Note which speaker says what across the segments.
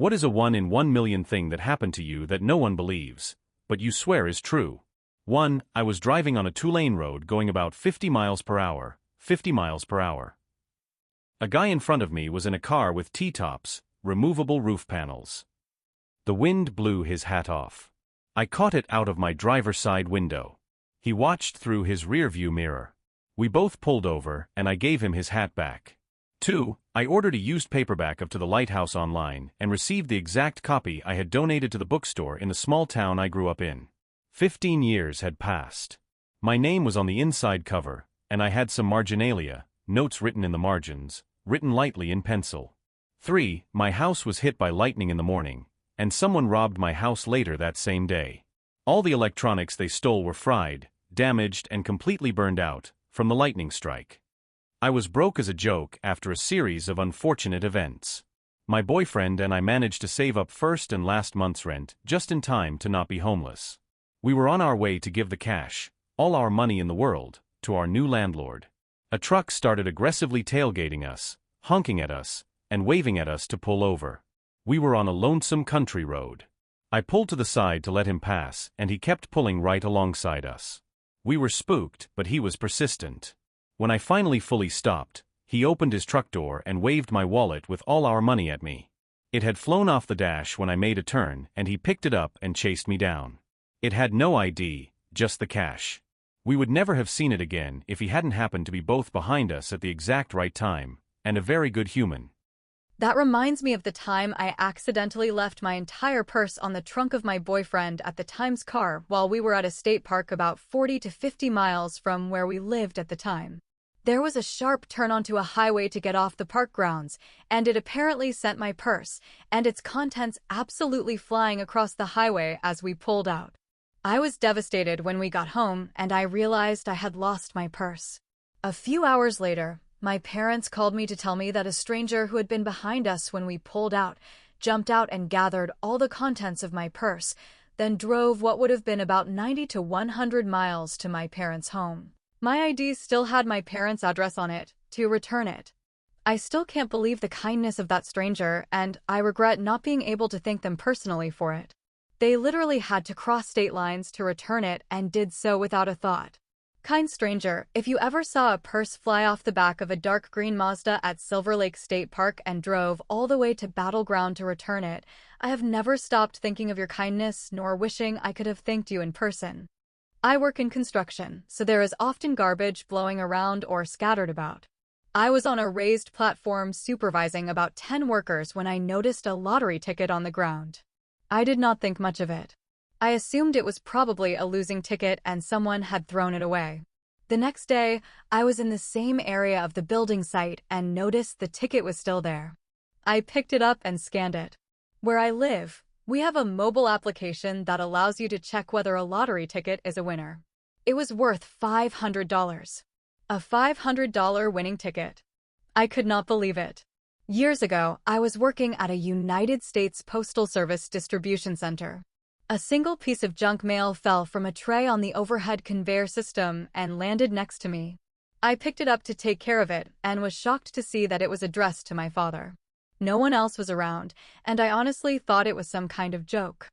Speaker 1: What is a 1 in 1 million thing that happened to you that no one believes, but you swear is true? 1. I was driving on a 2-lane road going about 50 miles per hour, 50 miles per hour. A guy in front of me was in a car with T-tops, removable roof panels. The wind blew his hat off. I caught it out of my driver's side window. He watched through his rearview mirror. We both pulled over, and I gave him his hat back. 2. I ordered a used paperback of To the Lighthouse online and received the exact copy I had donated to the bookstore in the small town I grew up in. 15 years had passed. My name was on the inside cover, and I had some marginalia, notes written in the margins, written lightly in pencil. 3. My house was hit by lightning in the morning, and someone robbed my house later that same day. All the electronics they stole were fried, damaged, and completely burned out from the lightning strike. I was broke as a joke after a series of unfortunate events. My boyfriend and I managed to save up first and last month's rent just in time to not be homeless. We were on our way to give the cash, all our money in the world, to our new landlord. A truck started aggressively tailgating us, honking at us, and waving at us to pull over. We were on a lonesome country road. I pulled to the side to let him pass, and he kept pulling right alongside us. We were spooked, but he was persistent. When I finally fully stopped, he opened his truck door and waved my wallet with all our money at me. It had flown off the dash when I made a turn, and he picked it up and chased me down. It had no ID, just the cash. We would never have seen it again if he hadn't happened to be both behind us at the exact right time, and a very good human.
Speaker 2: That reminds me of the time I accidentally left my entire purse on the trunk of my boyfriend at the time's car while we were at a state park about 40 to 50 miles from where we lived at the time. There was a sharp turn onto a highway to get off the park grounds, and it apparently sent my purse and its contents absolutely flying across the highway as we pulled out. I was devastated when we got home, and I realized I had lost my purse. A few hours later, my parents called me to tell me that a stranger who had been behind us when we pulled out jumped out and gathered all the contents of my purse, then drove what would have been about 90 to 100 miles to my parents' home. My ID still had my parents' address on it, to return it. I still can't believe the kindness of that stranger, and I regret not being able to thank them personally for it. They literally had to cross state lines to return it and did so without a thought. Kind stranger, if you ever saw a purse fly off the back of a dark green Mazda at Silver Lake State Park and drove all the way to Battleground to return it, I have never stopped thinking of your kindness nor wishing I could have thanked you in person. I work in construction, so there is often garbage blowing around or scattered about. I was on a raised platform supervising about 10 workers when I noticed a lottery ticket on the ground. I did not think much of it. I assumed it was probably a losing ticket and someone had thrown it away. The next day, I was in the same area of the building site and noticed the ticket was still there. I picked it up and scanned it. Where I live, we have a mobile application that allows you to check whether a lottery ticket is a winner. It was worth $500. A $500 winning ticket. I could not believe it. Years ago, I was working at a United States Postal Service distribution center. A single piece of junk mail fell from a tray on the overhead conveyor system and landed next to me. I picked it up to take care of it and was shocked to see that it was addressed to my father. No one else was around, and I honestly thought it was some kind of joke.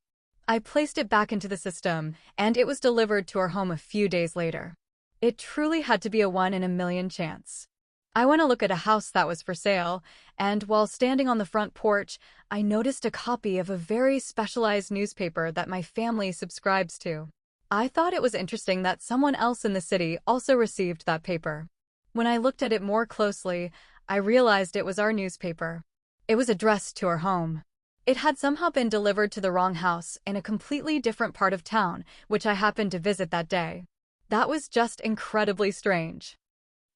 Speaker 2: I placed it back into the system, and it was delivered to our home a few days later. It truly had to be a 1 in a million chance. I went to look at a house that was for sale, and while standing on the front porch, I noticed a copy of a very specialized newspaper that my family subscribes to. I thought it was interesting that someone else in the city also received that paper. When I looked at it more closely, I realized it was our newspaper. It was addressed to our home. It had somehow been delivered to the wrong house in a completely different part of town, which I happened to visit that day. That was just incredibly strange.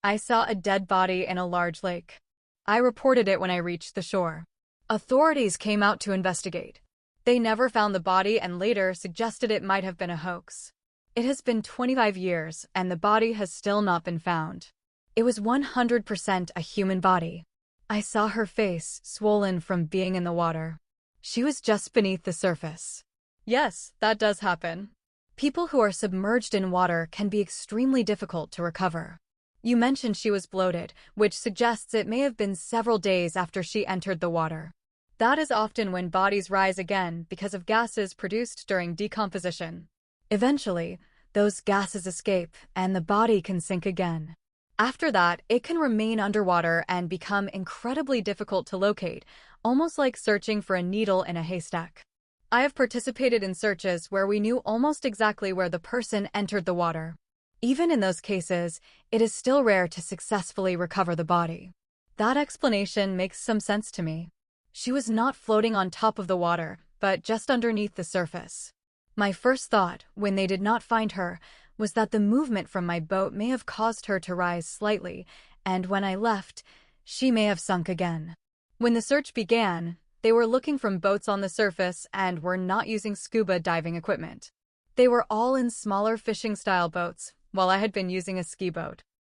Speaker 2: I saw a dead body in a large lake. I reported it when I reached the shore. Authorities came out to investigate. They never found the body and later suggested it might have been a hoax. It has been 25 years, and the body has still not been found. It was 100% a human body. I saw her face, swollen from being in the water. She was just beneath the surface. Yes, that does happen. People who are submerged in water can be extremely difficult to recover. You mentioned she was bloated, which suggests it may have been several days after she entered the water. That is often when bodies rise again because of gases produced during decomposition. Eventually, those gases escape and the body can sink again. After that, it can remain underwater and become incredibly difficult to locate, almost like searching for a needle in a haystack. I have participated in searches where we knew almost exactly where the person entered the water. Even in those cases, it is still rare to successfully recover the body. That explanation makes some sense to me. She was not floating on top of the water, but just underneath the surface. My first thought, when they did not find her, was that the movement from my boat may have caused her to rise slightly, and when I left, she may have sunk again. When the search began, they were looking from boats on the surface and were not using scuba diving equipment. They were all in smaller fishing-style boats, while I had been using a ski boat.